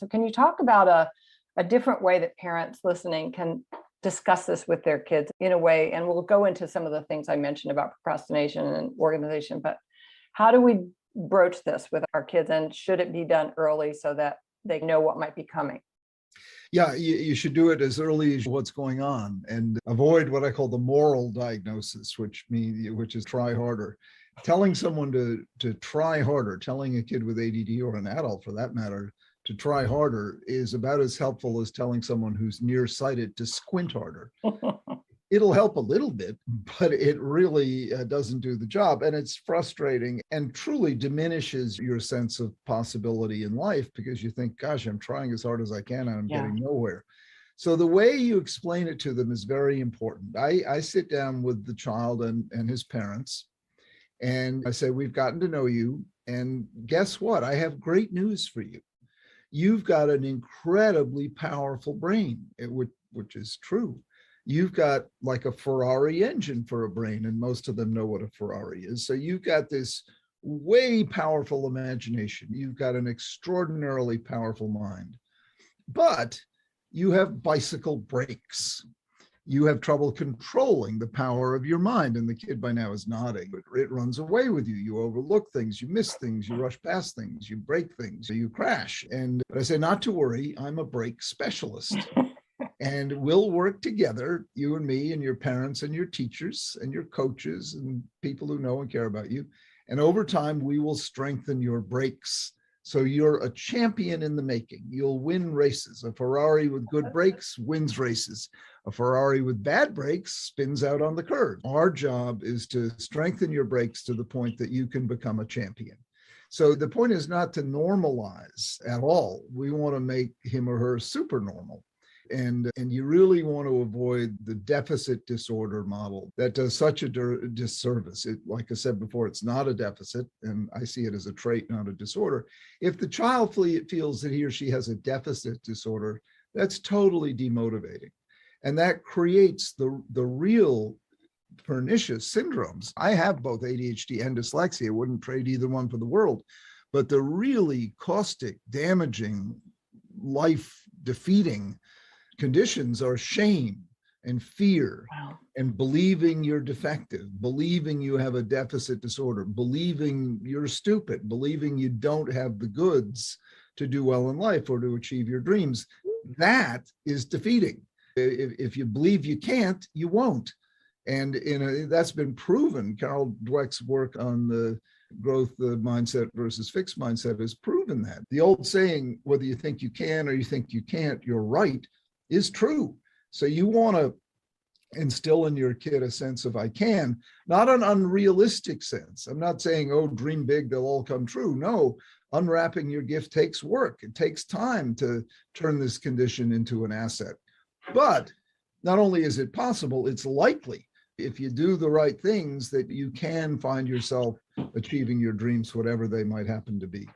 So can you talk about a different way that parents listening can discuss this with their kids in a way? And we'll go into some of the things I mentioned about procrastination and organization, but how do we broach this with our kids, and should it be done early so that they know what might be coming? Yeah, you should do it as early as what's going on and avoid what I call the moral diagnosis, which is try harder. Telling someone to try harder, telling a kid with ADD or an adult for that matter to try harder is about as helpful as telling someone who's nearsighted to squint harder. It'll help a little bit, but it really doesn't do the job. And it's frustrating and truly diminishes your sense of possibility in life because you think, gosh, I'm trying as hard as I can and I'm getting nowhere. So the way you explain it to them is very important. I sit down with the child and his parents, and I say, we've gotten to know you. And guess what? I have great news for you. You've got an incredibly powerful brain, which is true. You've got like a Ferrari engine for a brain, and most of them know what a Ferrari is. So you've got this way powerful imagination. You've got an extraordinarily powerful mind, but you have bicycle brakes. You have trouble controlling the power of your mind. And the kid by now is nodding. It runs away with you. You overlook things, you miss things, you rush past things, you break things, you crash. And I say, not to worry, I'm a brake specialist. And we'll work together, you and me and your parents and your teachers and your coaches and people who know and care about you. And over time, we will strengthen your brakes. So you're a champion in the making. You'll win races. A Ferrari with good brakes wins races. A Ferrari with bad brakes spins out on the curb. Our job is to strengthen your brakes to the point that you can become a champion. So the point is not to normalize at all. We want to make him or her super normal. And you really want to avoid the deficit disorder model that does such a disservice. Like I said before, it's not a deficit, and I see it as a trait, not a disorder. If the child feels that he or she has a deficit disorder, that's totally demotivating. And that creates the real pernicious syndromes. I have both ADHD and dyslexia. Wouldn't trade either one for the world. But the really caustic, damaging, life-defeating conditions are shame and fear and believing you're defective, believing you have a deficit disorder, believing you're stupid, believing you don't have the goods to do well in life or to achieve your dreams. That is defeating. If you believe you can't, you won't. And that's been proven. Carol Dweck's work on the growth mindset versus fixed mindset has proven that. The old saying, whether you think you can or you think you can't, you're right, is true. So you want to instill in your kid a sense of I can, not an unrealistic sense. I'm not saying, oh, dream big, they'll all come true. No, unwrapping your gift takes work. It takes time to turn this condition into an asset. But not only is it possible, it's likely, if you do the right things, that you can find yourself achieving your dreams, whatever they might happen to be.